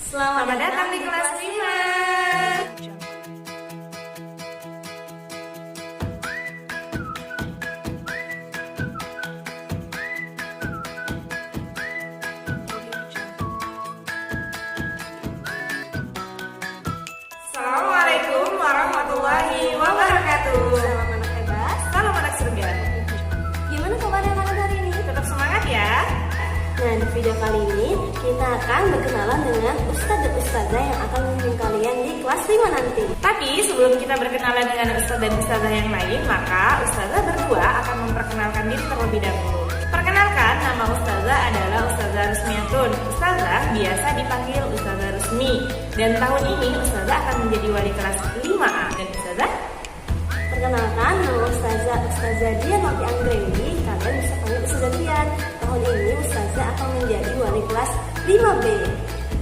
Selamat datang di kelas 5. Assalamualaikum warahmatullahi wabarakatuh. Salam anak hebat. Salam anak surga. Gimana kabarnya anak hari ini? Tetap semangat ya. Nah, di video kali ini kita akan berkenalan dengan ustadz dan ustazah yang akan memimpin kalian di kelas 5 nanti. Tapi sebelum kita berkenalan dengan ustadz dan ustazah yang lain, maka ustazah berdua akan memperkenalkan diri terlebih dahulu. Perkenalkan, nama ustazah adalah Ustazah Rusmiatun. Ustazah biasa dipanggil Ustazah Rusmi. Dan tahun ini ustazah akan menjadi wali kelas 5A. Dan ustazah? Perkenalkan, nama ustazah Dian Wati Anggreni. Kalian bisa panggil ustazah Dian. Tahun ini ustazah akan menjadi wali kelas 5B.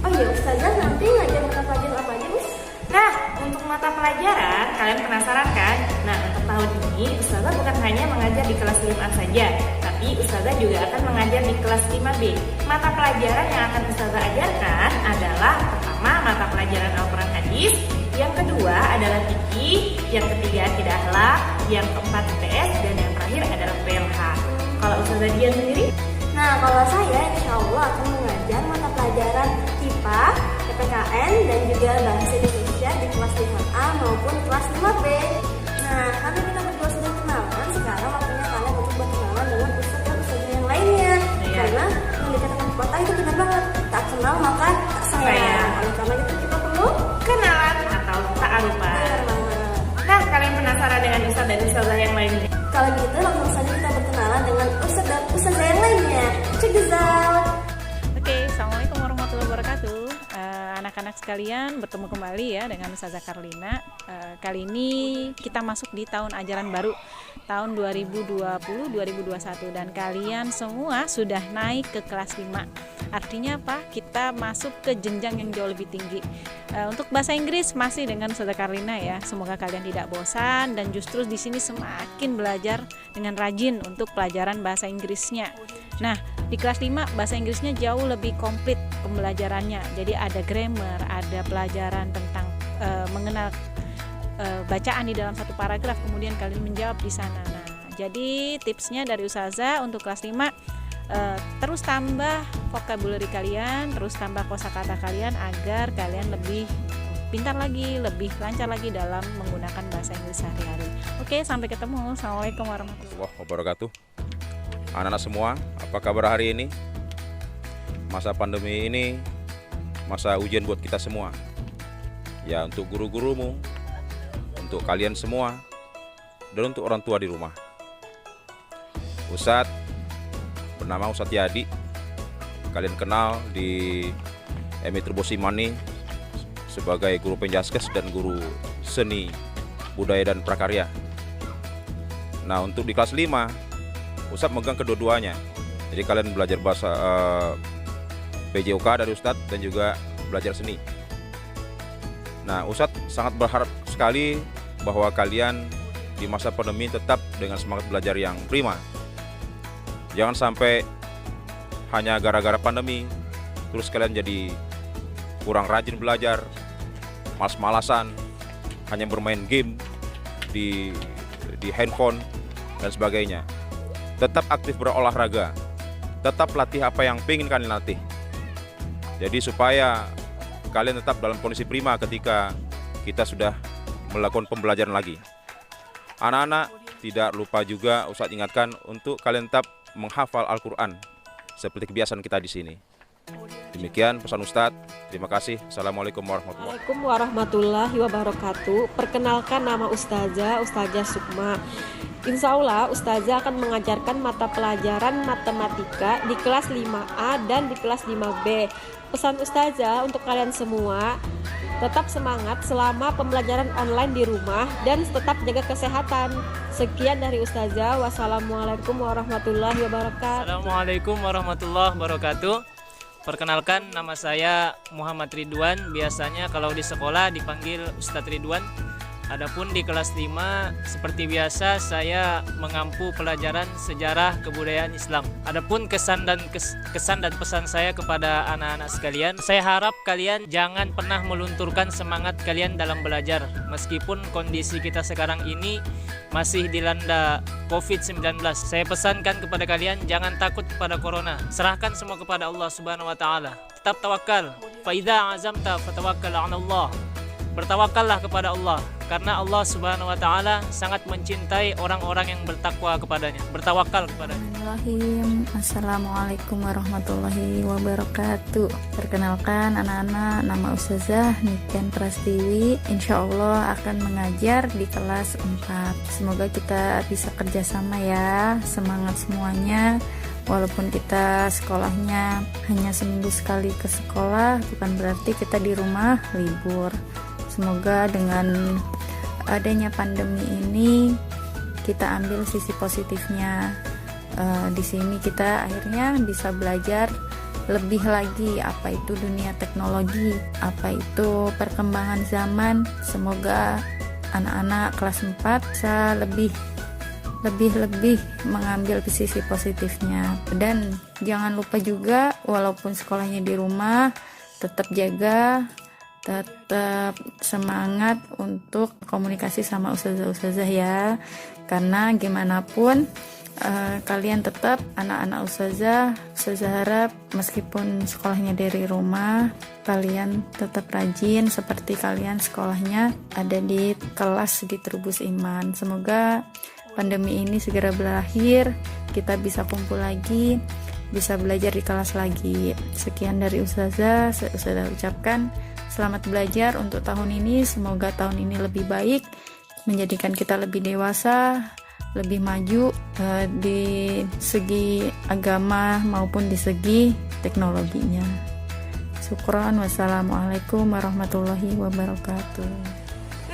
Oh iya, ustazah nanti ngajar mata pelajaran apa aja, Us? Nah, untuk mata pelajaran, kalian penasaran kan? Nah, untuk tahun ini, ustazah bukan hanya mengajar di kelas 5A saja, tapi ustazah juga akan mengajar di kelas 5B. Mata pelajaran yang akan ustazah ajarkan adalah pertama, mata pelajaran Al-Quran Hadis, yang kedua adalah fikih, yang ketiga akidah akhlak, yang keempat IPS, dan yang terakhir adalah PLH. Kalau ustazah Dian sendiri? Nah, kalau saya insya Allah akan mengajar mata pelajaran IPA, PPKN, dan juga Bahasa Indonesia di kelas 5A maupun kelas 5B. Nah, karena kita berdua sudah kenalan, sekarang waktunya kalian untuk berkenalan dengan ustadz dan ustazah yang lainnya. Iya. Karena yang dikatakan pepatah itu benar banget, tak kenal maka tak sayang. Oleh karena itu kita perlu Kenalan atau ta'arufan. benar banget. Nah, kalian penasaran dengan ustadz dan ustazah yang lainnya? Kalau gitu langsung saja kita berkenalan dengan ustadz dan ustazah yang lainnya. Check this out. Oke, assalamualaikum warahmatullahi wabarakatuh. Anak-anak sekalian, bertemu kembali ya dengan Ustazah Karlina. Kali ini kita masuk di tahun ajaran baru, tahun 2020-2021, dan kalian semua sudah naik ke kelas 5. Artinya apa? Kita masuk ke jenjang yang jauh lebih tinggi. Untuk bahasa Inggris masih dengan Ustazah Karlina ya. Semoga kalian tidak bosan dan justru di sini semakin belajar dengan rajin untuk pelajaran bahasa Inggrisnya. Nah, di kelas 5 bahasa Inggrisnya jauh lebih komplit pembelajarannya. Jadi ada grammar, ada pelajaran tentang mengenal bacaan di dalam satu paragraf, kemudian kalian menjawab di sana. Nah, jadi tipsnya dari Ustazah untuk kelas 5, terus tambah vocabulary kalian, terus tambah kosakata kalian agar kalian lebih pintar lagi, lebih lancar lagi dalam menggunakan bahasa Inggris sehari-hari. Oke, sampai ketemu. Assalamualaikum warahmatullahi wabarakatuh. Anak-anak semua, apa kabar hari ini? Masa pandemi ini masa ujian buat kita semua. Ya, untuk guru-gurumu, untuk kalian semua, dan untuk orang tua di rumah. Ustadz bernama Ustadz Yadi. Kalian kenal di MI Turbosimani sebagai guru penjaskes dan guru seni, budaya dan prakarya. Nah, untuk di kelas 5, Ustadz megang kedua-duanya. Jadi kalian belajar bahasa PJOK dari Ustadz dan juga belajar seni. Nah, Ustadz sangat berharap sekali bahwa kalian di masa pandemi tetap dengan semangat belajar yang prima. Jangan sampai hanya gara-gara pandemi terus kalian jadi kurang rajin belajar, malas-malasan, hanya bermain game di handphone dan sebagainya. Tetap aktif berolahraga, tetap latih apa yang ingin kalian latih. Jadi supaya kalian tetap dalam kondisi prima ketika kita sudah melakukan pembelajaran lagi. Anak-anak, tidak lupa juga Ustadz ingatkan untuk kalian tetap menghafal Al-Quran seperti kebiasaan kita di sini. Demikian pesan Ustadz. Terima kasih. Assalamualaikum warahmatullahi wabarakatuh. Assalamualaikum warahmatullahi wabarakatuh. Perkenalkan, nama Ustazah Sukma. Insya Allah Ustazah akan mengajarkan mata pelajaran matematika di kelas 5A dan di kelas 5B. Pesan Ustazah untuk kalian semua, tetap semangat selama pembelajaran online di rumah dan tetap jaga kesehatan. Sekian dari Ustazah. Wassalamualaikum warahmatullahi wabarakatuh. Assalamualaikum warahmatullahi wabarakatuh. Perkenalkan, nama saya Muhammad Ridwan. Biasanya kalau di sekolah dipanggil Ustadz Ridwan. Adapun di kelas 5 seperti biasa saya mengampu pelajaran sejarah kebudayaan Islam. Adapun kesan dan pesan saya kepada anak-anak sekalian, saya harap kalian jangan pernah melunturkan semangat kalian dalam belajar. Meskipun kondisi kita sekarang ini masih dilanda COVID-19, saya pesankan kepada kalian jangan takut kepada corona. Serahkan semua kepada Allah Subhanahu wa taala. Tetap tawakal. Fa idza azamta fatawakkal 'ala Allah. Bertawakallah kepada Allah, karena Allah Subhanahu wa taala sangat mencintai orang-orang yang bertakwa kepadanya, bertawakal kepadanya. Bismillahirrahmanirrahim. Assalamualaikum warahmatullahi wabarakatuh. Perkenalkan anak-anak, nama Ustazah Niken Prastiwi. Insya Allah akan mengajar di kelas 4. Semoga kita bisa kerjasama ya. Semangat semuanya. Walaupun kita sekolahnya hanya seminggu sekali ke sekolah, bukan berarti kita di rumah libur. Semoga dengan adanya pandemi ini kita ambil sisi positifnya. Di sini kita akhirnya bisa belajar lebih lagi apa itu dunia teknologi, apa itu perkembangan zaman. Semoga anak-anak kelas 4 bisa lebih mengambil sisi positifnya. Dan jangan lupa juga walaupun sekolahnya di rumah, tetap jaga, tetap semangat untuk komunikasi sama ustazah-ustazah ya, karena gimana pun kalian tetap anak-anak ustazah harap meskipun sekolahnya dari rumah, kalian tetap rajin seperti kalian sekolahnya ada di kelas di Trubus Iman. Semoga pandemi ini segera berakhir, kita bisa kumpul lagi, bisa belajar di kelas lagi. Sekian dari ustazah, saya ucapkan selamat belajar untuk tahun ini. Semoga tahun ini lebih baik, menjadikan kita lebih dewasa, lebih maju di segi agama maupun di segi teknologinya. Syukron, wassalamualaikum warahmatullahi wabarakatuh.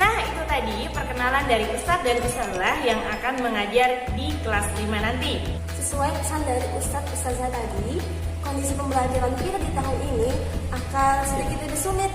Nah, itu tadi perkenalan dari Ustadz dan Ustazah yang akan mengajar di kelas 5 nanti. Sesuai pesan dari Ustazah tadi, kondisi pembelajaran kita di tahun ini akan sedikit lebih sulit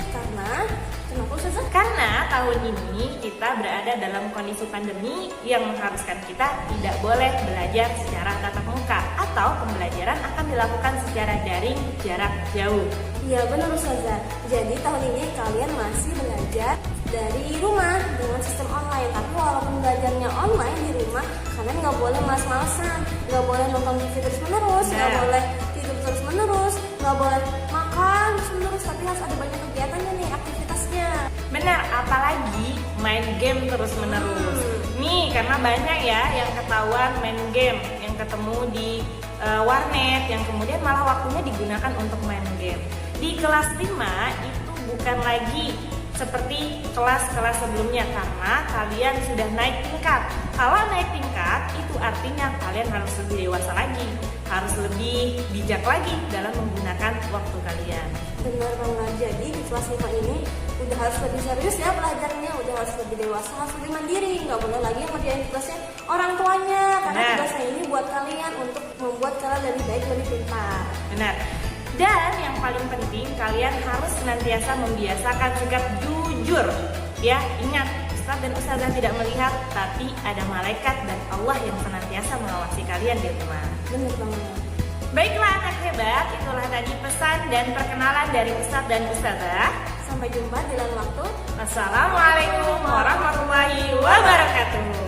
kenapa Ustazah? Karena tahun ini kita berada dalam kondisi pandemi yang mengharuskan kita tidak boleh belajar secara tatap muka atau pembelajaran akan dilakukan secara daring jarak jauh. Iya benar Ustazah. Jadi tahun ini kalian masih belajar dari rumah dengan sistem online. Tapi walaupun belajarnya online di rumah, kalian nggak boleh malas-malasan, nggak boleh nonton TV terus menerus, nggak boleh tidur terus menerus, nggak boleh makan terus menerus. Tapi harus ada banyak kegiatannya nih, aktivitasnya. Benar, apalagi main game terus menerus. Nih, karena banyak ya yang ketahuan main game, yang ketemu di warnet, yang kemudian malah waktunya digunakan untuk main game. Di kelas 5 itu bukan lagi seperti kelas-kelas sebelumnya karena kalian sudah naik tingkat. Kalau naik tingkat itu artinya kalian harus lebih dewasa lagi, harus lebih bijak lagi dalam menggunakan waktu kalian. Benar banget. Jadi di kelas 5 ini udah harus lebih serius ya belajarnya, udah harus lebih dewasa, harus lebih mandiri, nggak boleh lagi ngerjain tugasnya orang tuanya, karena tugasnya ini buat kalian untuk membuat kalian lebih baik, lebih pintar. Benar. Dan yang paling penting kalian harus senantiasa membiasakan sikap jujur. Ya, ingat, Ustadz dan Ustazah tidak melihat, tapi ada malaikat dan Allah yang senantiasa mengawasi kalian di rumah. Benar banget. Baiklah anak hebat, itulah tadi pesan dan perkenalan dari Ustadz dan Ustazah. Sampai jumpa di lain waktu. Wassalamualaikum warahmatullahi wabarakatuh.